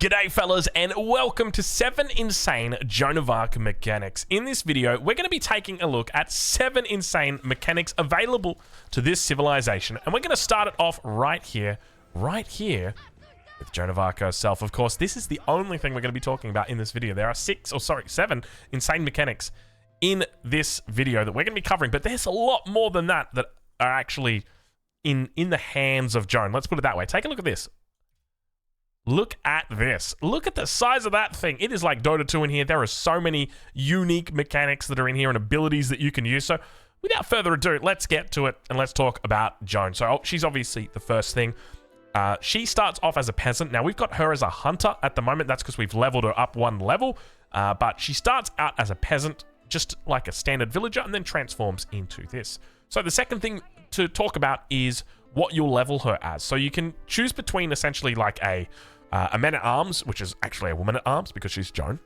G'day fellas, and welcome to 7 insane Joan of Arc mechanics. In this video, we're going to be taking a look at 7 insane mechanics available to this civilization, and we're going to start it off right here with Joan of Arc herself. Of course, this is the only thing we're going to be talking about in this video. There are 7 insane mechanics in this video that we're going to be covering, but there's a lot more than that that are actually in the hands of Joan. Let's put it that way. Take a look at this. Look at this. Look at the size of that thing. It is like Dota 2 in here. There are so many unique mechanics that are in here and abilities that you can use. So without further ado, let's get to it and let's talk about Joan. So she's obviously the first thing. She starts off as a peasant. Now we've got her as a hunter at the moment. That's because we've leveled her up 1 level. But she starts out as a peasant, just like a standard villager, and then transforms into this. So the second thing to talk about is what you'll level her as. So you can choose between essentially like a man-at-arms, which is actually a woman-at-arms because she's Joan,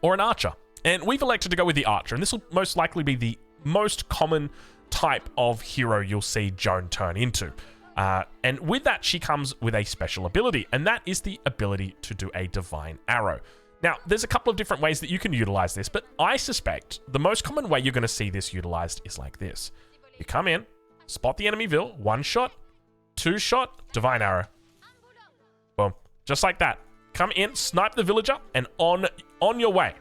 or an archer. And we've elected to go with the archer, and this will most likely be the most common type of hero you'll see Joan turn into. And with that, she comes with a special ability, and that is the ability to do a divine arrow. Now, there's a couple of different ways that you can utilize this, but I suspect the most common way you're going to see this utilized is like this. You come in, spot the enemy vill, 1 shot, 2 shot, divine arrow. Boom. Just like that. Come in, snipe the villager, and on your way.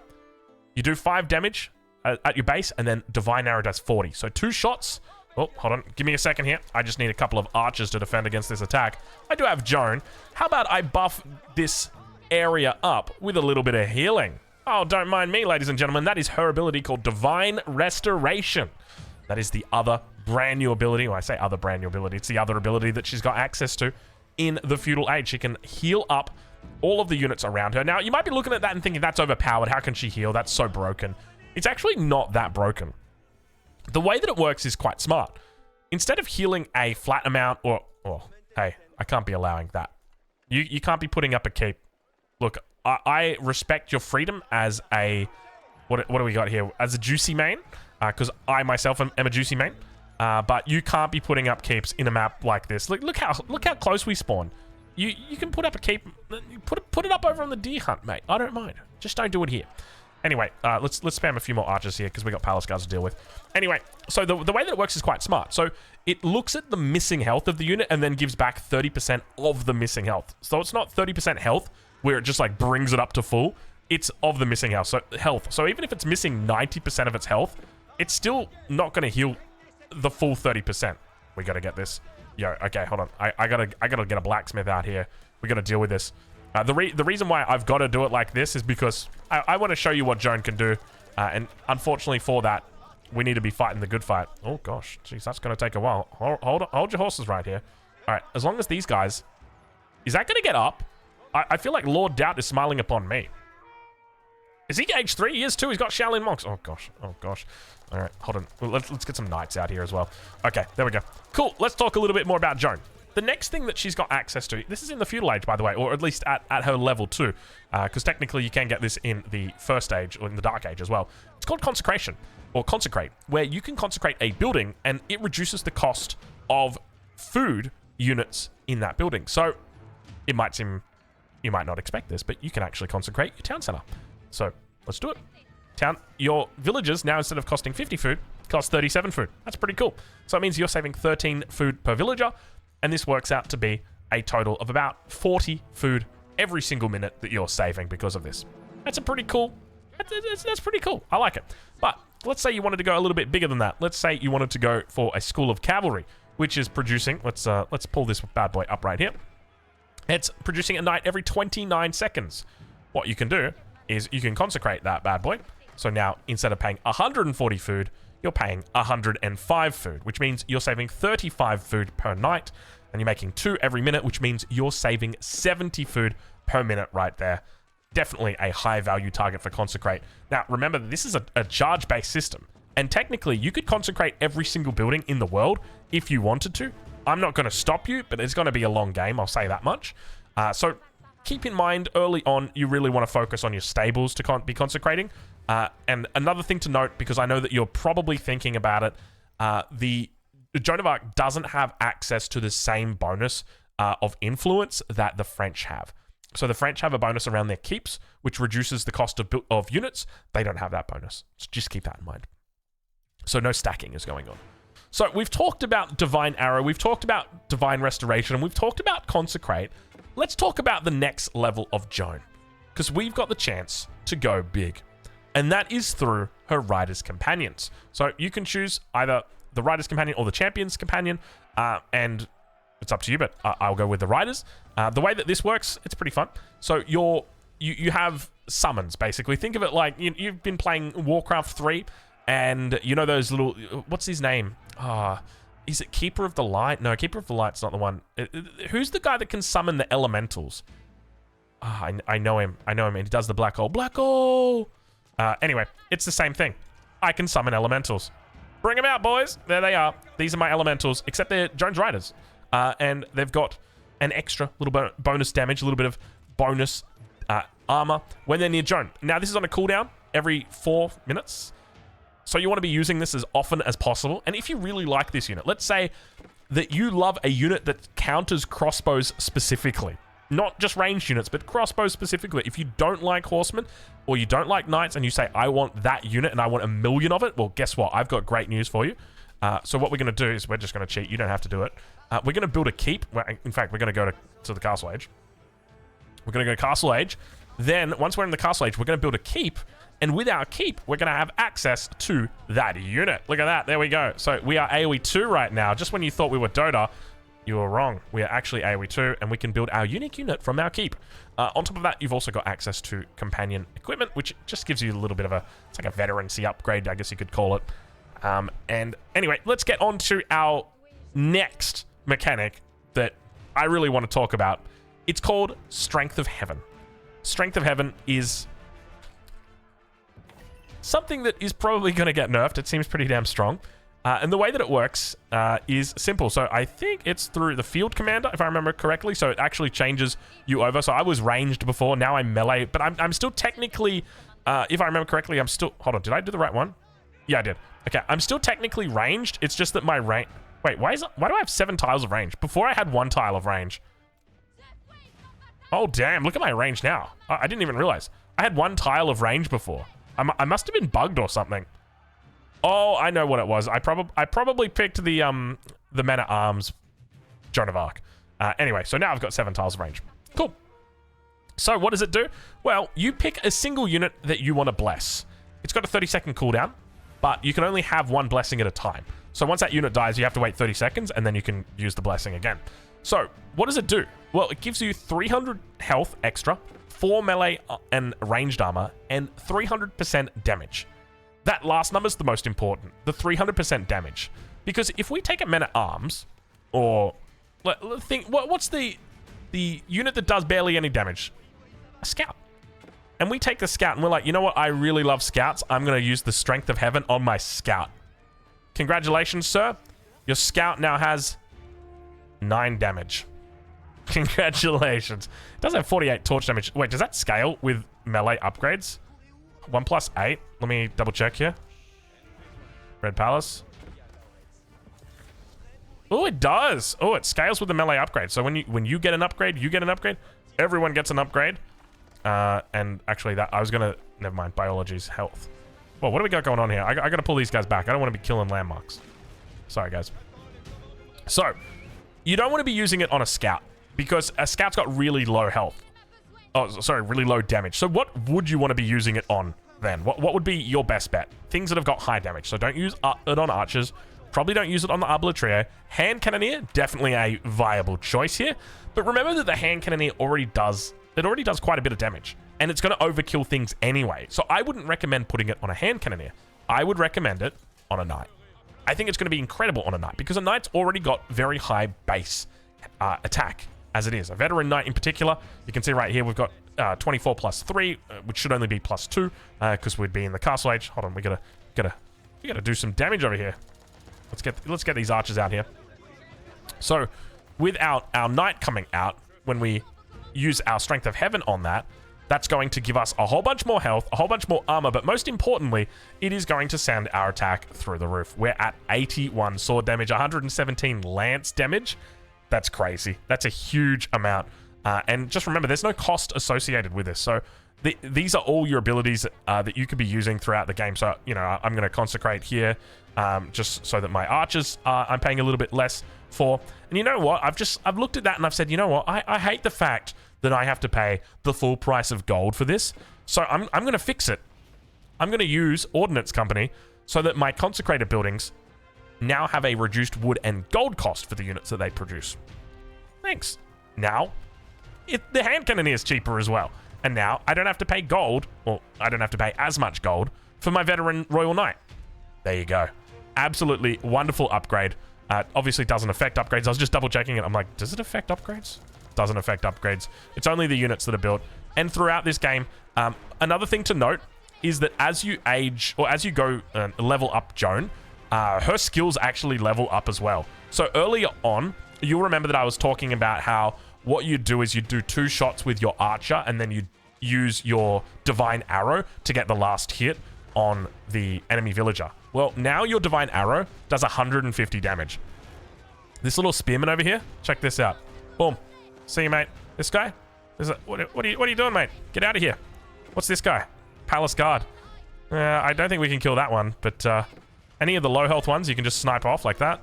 You do 5 damage at your base, and then divine arrow does 40. So 2 shots. Oh, hold on. Give me a second here. I just need a couple of archers to defend against this attack. I do have Joan. How about I buff this area up with a little bit of healing? Oh, don't mind me, ladies and gentlemen. That is her ability called Divine Restoration. That is the other brand new ability. When I say other brand new ability, it's the other ability that she's got access to in the feudal age. She can heal up all of the units around her. Now, you might be looking at that and thinking, that's overpowered. How can she heal? That's so broken. It's actually not that broken. The way that it works is quite smart. Instead of healing a flat amount, hey, I can't be allowing that. You can't be putting up a keep. Look, I respect your freedom as a, what do we got here? As a juicy main, because I myself am a juicy main. But you can't be putting up keeps in a map like this. Look how close we spawn. You can put up a keep, put it up over on the deer hunt, mate. I don't mind. Just don't do it here. Anyway, let's spam a few more archers here because we got palace guards to deal with. Anyway, so the way that it works is quite smart. So it looks at the missing health of the unit and then gives back 30% of the missing health. So it's not 30% health where it just like brings it up to full. It's of the missing health. So even if it's missing 90% of its health, it's still not going to heal the full 30%. We gotta get this. Yo, okay, hold on. I gotta get a blacksmith out here. We gotta deal with this. The reason why I've got to do it like this is because I want to show you what Joan can do. And unfortunately for that, we need to be fighting the good fight. Oh gosh, jeez, that's gonna take a while. Hold your horses right here. All right, as long as these guys, is that gonna get up? I feel like Lord Doubt is smiling upon me. Is he age 3? He is too. He's got Shaolin monks. Oh gosh. Oh gosh. All right, hold on. Let's get some knights out here as well. Okay, there we go. Cool. Let's talk a little bit more about Joan. The next thing that she's got access to, this is in the feudal age, by the way, or at least at her level 2, because technically you can get this in the first age or in the dark age as well. It's called consecration or consecrate, where you can consecrate a building and it reduces the cost of food units in that building. So it might seem you might not expect this, but you can actually consecrate your town center. So let's do it. Your villages now, instead of costing 50 food, cost 37 food. That's pretty cool. So it means you're saving 13 food per villager, and this works out to be a total of about 40 food every single minute that you're saving because of this. That's a pretty cool. That's pretty cool. I like it. But let's say you wanted to go a little bit bigger than that. Let's say you wanted to go for a school of cavalry, which is producing. Let's pull this bad boy up right here. It's producing a knight every 29 seconds. What you can do is you can consecrate that bad boy. So now, instead of paying 140 food, you're paying 105 food, which means you're saving 35 food per night, and you're making 2 every minute, which means you're saving 70 food per minute right there. Definitely a high-value target for consecrate. Now, remember, this is a charge-based system, and technically, you could consecrate every single building in the world if you wanted to. I'm not going to stop you, but it's going to be a long game, I'll say that much. So keep in mind, early on, you really want to focus on your stables to be consecrating. And another thing to note, because I know that you're probably thinking about it, the Joan of Arc doesn't have access to the same bonus of influence that the French have. So the French have a bonus around their keeps, which reduces the cost of units. They don't have that bonus. So just keep that in mind. So no stacking is going on. So we've talked about Divine Arrow, we've talked about Divine Restoration, and we've talked about Consecrate. Let's talk about the next level of Joan, because we've got the chance to go big. And that is through her Rider's Companions. So you can choose either the Rider's Companion or the Champion's Companion, and it's up to you, but I'll go with the Riders. The way that this works, it's pretty fun. So you have summons, basically. Think of it like you've been playing Warcraft 3, and you know those little... What's his name? Is it Keeper of the Light? No, Keeper of the Light's not the one. Who's the guy that can summon the elementals? I know him. I know him, and he does the black hole. Black hole! Anyway, it's the same thing. I can summon elementals. Bring them out, boys. There they are. These are my elementals, except they're Joan's Riders. And they've got an extra little bonus damage, a little bit of bonus armor when they're near Joan. Now, this is on a cooldown every 4 minutes. So you want to be using this as often as possible. And if you really like this unit, let's say that you love a unit that counters crossbows specifically. Not just ranged units, but crossbows specifically. If you don't like horsemen or you don't like knights and you say, I want that unit and I want 1 million of it, well, guess what? I've got great news for you. So what we're going to do is we're just going to cheat. You don't have to do it. We're going to build a keep. In fact, we're going to go to the Castle Age. We're going to go to Castle Age. Then, once we're in the Castle Age, we're going to build a keep. And with our keep, we're going to have access to that unit. Look at that. There we go. So we are AoE 2 right now. Just when you thought we were Dota, you were wrong. We are actually AoE 2, and we can build our unique unit from our keep. On top of that, you've also got access to companion equipment, which just gives you a little bit of it's like a veterancy upgrade, I guess you could call it. And anyway, let's get on to our next mechanic that I really want to talk about. It's called Strength of Heaven. Strength of Heaven is something that is probably going to get nerfed. It seems pretty damn strong. And the way that it works is simple. So I think it's through the field commander, if I remember correctly. So it actually changes you over. So I was ranged before. Now I'm melee. But I'm still technically, if I remember correctly, I'm still... Hold on. Did I do the right one? Yeah, I did. Okay. I'm still technically ranged. It's just that my range... Wait, why do I have 7 tiles of range? Before I had 1 tile of range. Oh, damn. Look at my range now. I didn't even realize. I had 1 tile of range before. I must have been bugged or something. Oh, I know what it was. I probably picked the Men at Arms Joan of Arc. Anyway, so now I've got 7 tiles of range. Cool. So what does it do? Well, you pick a single unit that you want to bless. It's got a 30-second cooldown, but you can only have 1 blessing at a time. So once that unit dies, you have to wait 30 seconds, and then you can use the blessing again. So what does it do? Well, it gives you 300 health extra, 4 melee and ranged armor, and 300% damage. That last number is the most important, the 300% damage. Because if we take a Men at Arms, or think, what's the unit that does barely any damage? A Scout. And we take the Scout and we're like, you know what? I really love Scouts. I'm going to use the Strength of Heaven on my Scout. Congratulations, sir. Your Scout now has 9 damage. Congratulations. It does have 48 torch damage. Wait, does that scale with melee upgrades? 1 plus 8. Let me double check here. Red Palace. Oh, it does. Oh, it scales with the melee upgrade. So when you get an upgrade, you get an upgrade. Everyone gets an upgrade. And actually, that I was gonna. Never mind. Biology's health. Well, what do we got going on here? I gotta pull these guys back. I don't want to be killing landmarks. Sorry, guys. So you don't want to be using it on a Scout because a Scout's got really low health. Oh, sorry, really low damage. So what would you want to be using it on then? What would be your best bet? Things that have got high damage. So don't use it on archers. Probably don't use it on the Arbiter Trio. Hand Cannoneer, definitely a viable choice here. But remember that the Hand Cannoneer already does quite a bit of damage. And it's going to overkill things anyway. So I wouldn't recommend putting it on a Hand Cannoneer. I would recommend it on a Knight. I think it's going to be incredible on a Knight because a Knight's already got very high base attack as it is. A Veteran Knight in particular, you can see right here we've got 24 plus 3, which should only be plus 2 because we'd be in the Castle Age. Hold on, we gotta do some damage over here. Let's get these archers out here. So with our Knight coming out, when we use our Strength of Heaven on that, that's going to give us a whole bunch more health, a whole bunch more armor, but most importantly, it is going to send our attack through the roof. We're at 81 sword damage, 117 lance damage. That's crazy. That's a huge amount. And just remember, there's no cost associated with this. So these are all your abilities that you could be using throughout the game. So, you know, I'm going to consecrate here just so that my archers I'm paying a little bit less for. And you know what? I've looked at that and I've said, you know what? I hate the fact that I have to pay the full price of gold for this. So I'm going to fix it. I'm going to use Ordnance Company so that my consecrated buildings now have a reduced wood and gold cost for the units that they produce. Thanks. Now, the hand cannoneer is cheaper as well. And now I don't have to pay gold, or I don't have to pay as much gold for my veteran Royal Knight. There you go. Absolutely wonderful upgrade. Obviously doesn't affect upgrades. I was just double checking it. I'm like, does it affect upgrades? Doesn't affect upgrades. It's only the units that are built. And throughout this game, another thing to note is that as you age, or as you go level up Joan, her skills actually level up as well. So earlier on, you'll remember that I was talking about how what you do is you do 2 shots with your archer, and then you use your divine arrow to get the last hit on the enemy villager. Well, now your divine arrow does 150 damage. This little spearman over here, check this out. Boom. See you, mate. This guy? What are you doing, mate? Get out of here. What's this guy? Palace Guard. I don't think we can kill that one, but any of the low health ones you can just snipe off like that.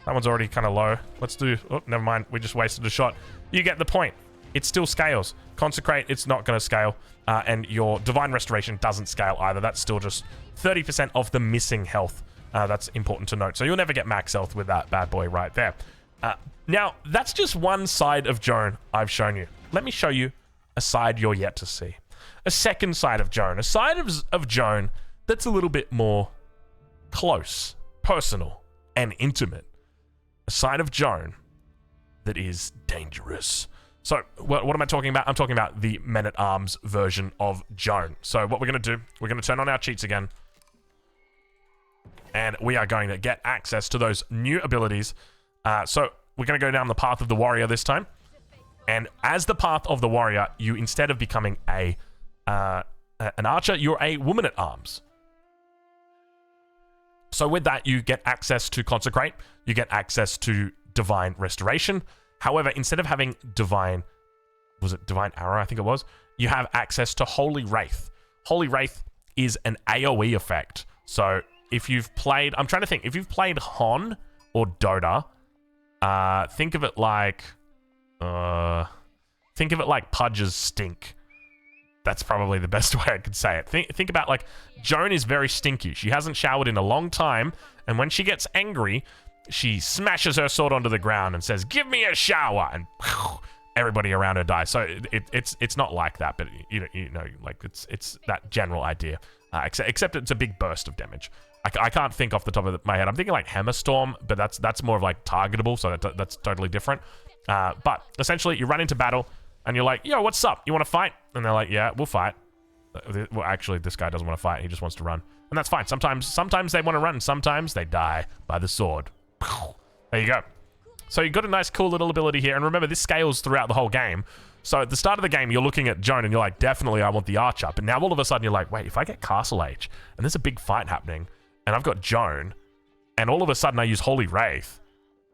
That one's already kind of low. Let's do... Oh, never mind. We just wasted a shot. You get the point. It still scales. Consecrate, it's not going to scale. And your Divine Restoration doesn't scale either. That's still just 30% of the missing health. That's important to note. So you'll never get max health with that bad boy right there. Now, that's just one side of Joan I've shown you. Let me show you a side you're yet to see. A second side of Joan. A side of Joan that's a little bit more close, personal, and intimate. A side of Joan that is dangerous. So, what am I talking about? I'm talking about the men-at-arms version of Joan. So, what we're going to do, we're going to turn on our cheats again. And we are going to get access to those new abilities. So, we're going to go down the path of the warrior this time. And as the path of the warrior, you, instead of becoming an archer, you're a woman-at-arms. So with that, you get access to Consecrate, you get access to Divine Restoration. However, instead of having Divine Arrow, I think it was, you have access to Holy Wraith. Holy Wraith is an AoE effect. So if you've played, I'm trying to think, if you've played Hon or Dota, think of it like Pudge's Stink. That's probably the best way I could say it. Think about, like, Joan is very stinky. She hasn't showered in a long time, and when she gets angry, she smashes her sword onto the ground and says, "Give me a shower!" And everybody around her dies. So it's not like that, but you know, like it's that general idea. Except it's a big burst of damage. I can't think off the top of my head. I'm thinking like Hammer Storm, but that's more of like targetable, so that's totally different. But essentially, you run into battle. And you're like, yo, what's up? You want to fight? And they're like, yeah, we'll fight. Well, actually, this guy doesn't want to fight. He just wants to run. And that's fine. Sometimes they want to run. Sometimes they die by the sword. There you go. So you've got a nice, cool little ability here. And remember, this scales throughout the whole game. So at the start of the game, you're looking at Joan and you're like, definitely, I want the archer. But now all of a sudden, you're like, wait, if I get Castle Age and there's a big fight happening and I've got Joan and all of a sudden I use Holy Wraith,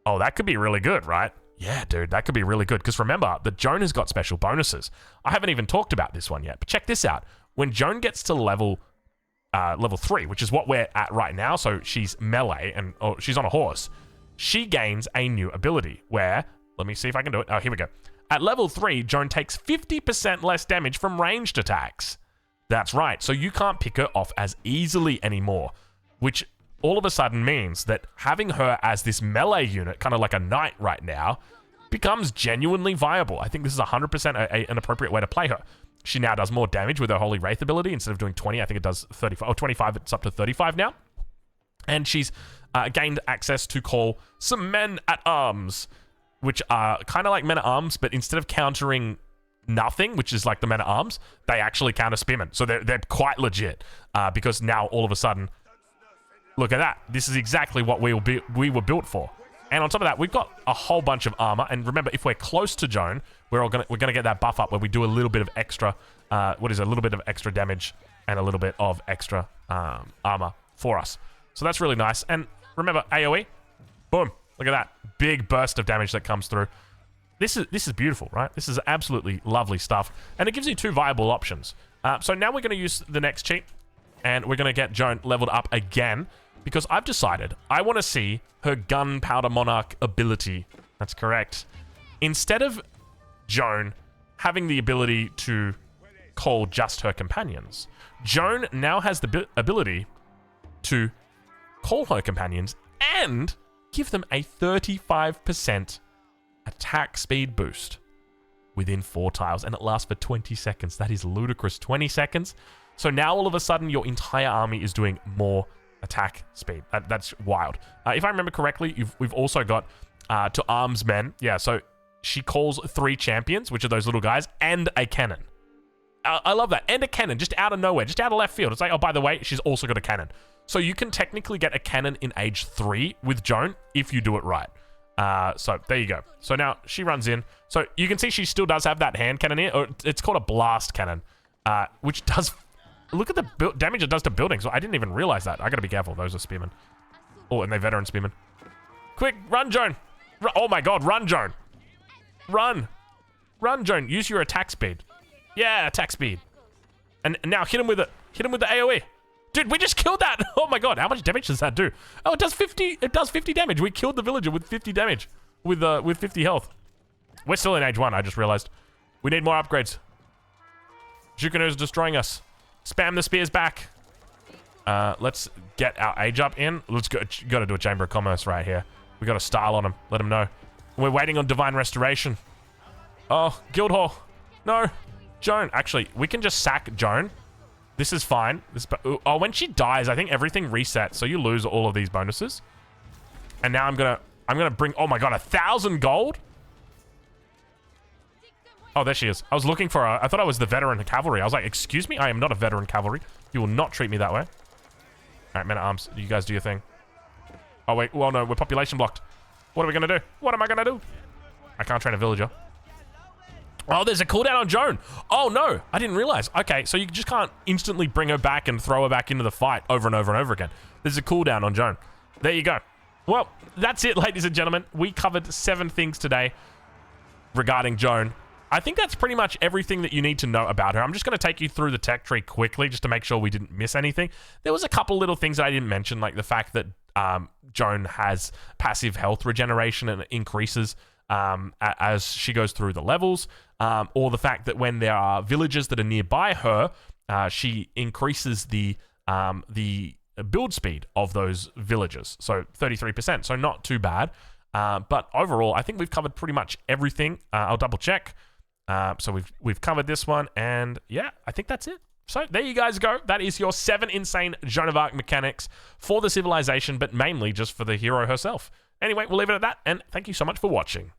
oh, that could be really good, right? Yeah, dude, that could be really good. Because remember, that Joan has got special bonuses. I haven't even talked about this one yet, but check this out. When Joan gets to level 3, which is what we're at right now, so she's melee and she's on a horse, she gains a new ability where, let me see if I can do it. Oh, here we go. At level 3, Joan takes 50% less damage from ranged attacks. That's right. So you can't pick her off as easily anymore, which all of a sudden means that having her as this melee unit, kind of like a knight right now, becomes genuinely viable. I think this is 100% an appropriate way to play her. She now does more damage with her Holy Wraith ability. Instead of doing 20, I think it does 35 or 25. It's up to 35 now. And she's gained access to call some men-at-arms, which are kind of like men-at-arms, but instead of countering nothing, which is like the men-at-arms, they actually counter spearmen. So they're quite legit because now all of a sudden, look at that. This is exactly what we were built for. And on top of that, we've got a whole bunch of armor. And remember, if we're close to Joan, we're gonna get that buff up where we do a little bit of extra, a little bit of extra damage and a little bit of extra armor for us. So that's really nice. And remember, AoE, boom, look at that big burst of damage that comes through. This is beautiful, right? This is absolutely lovely stuff. And it gives you two viable options. So now we're going to use the next cheat. And we're going to get Jeanne leveled up again. Because I've decided I want to see her Gunpowder Monarch ability. That's correct. Instead of Jeanne having the ability to call just her companions, Jeanne now has the ability to call her companions and give them a 35% attack speed boost within 4 tiles, and it lasts for 20 seconds. That is ludicrous. 20 seconds. So now all of a sudden your entire army is doing more attack speed. That's wild. If I remember correctly, we've also got to arms men. Yeah, so she calls 3 champions, which are those little guys, and a cannon. I love that. And a cannon, just out of nowhere, just out of left field. It's like, oh, by the way, she's also got a cannon. So you can technically get a cannon in age 3 with Jeanne if you do it right. So there you go. So now she runs in. So you can see she still does have that hand cannon here. Or it's called a blast cannon, which does... Look at the damage it does to buildings. I didn't even realize that. I gotta be careful. Those are spearmen. Oh, and they're veteran spearmen. Quick, run, Jeanne. Oh my god, run, Jeanne. Run. Run, Jeanne. Use your attack speed. Yeah, attack speed. And now hit him with it. Hit him with the AoE. Dude, we just killed that. Oh my god, how much damage does that do? Oh, it does 50. It does 50 damage. We killed the villager with 50 damage. With 50 health. We're still in age 1, I just realized. We need more upgrades. Jukunu's destroying us. Spam the spears back. Let's get our age up in. Let's go. Got to do a Chamber of Commerce right here. We got a style on him. Let him know. We're waiting on Divine Restoration. Oh, Guildhall. No. Jeanne. Actually, we can just sack Jeanne. This is fine. Oh, when she dies, I think everything resets. So you lose all of these bonuses. And now I'm gonna bring. Oh my god, 1,000 gold. Oh, there she is. I was looking for her. I thought I was the veteran cavalry. I was like, excuse me? I am not a veteran cavalry. You will not treat me that way. All right, men at arms. You guys do your thing. Oh, wait. Well, no. We're population blocked. What are we going to do? What am I going to do? I can't train a villager. Oh, there's a cooldown on Jeanne. Oh, no. I didn't realize. Okay, so you just can't instantly bring her back and throw her back into the fight over and over and over again. There's a cooldown on Jeanne. There you go. Well, that's it, ladies and gentlemen. We covered 7 things today regarding Jeanne. I think that's pretty much everything that you need to know about her. I'm just going to take you through the tech tree quickly just to make sure we didn't miss anything. There was a couple little things that I didn't mention, like the fact that Jeanne has passive health regeneration and it increases as she goes through the levels, or the fact that when there are villagers that are nearby her, she increases the build speed of those villagers. So 33%, so not too bad. But overall, I think we've covered pretty much everything. I'll double check. So we've covered this one, and yeah, I think that's it. So there you guys go. That is your 7 insane Joan of Arc mechanics for the civilization, but mainly just for the hero herself. Anyway, we'll leave it at that, and thank you so much for watching.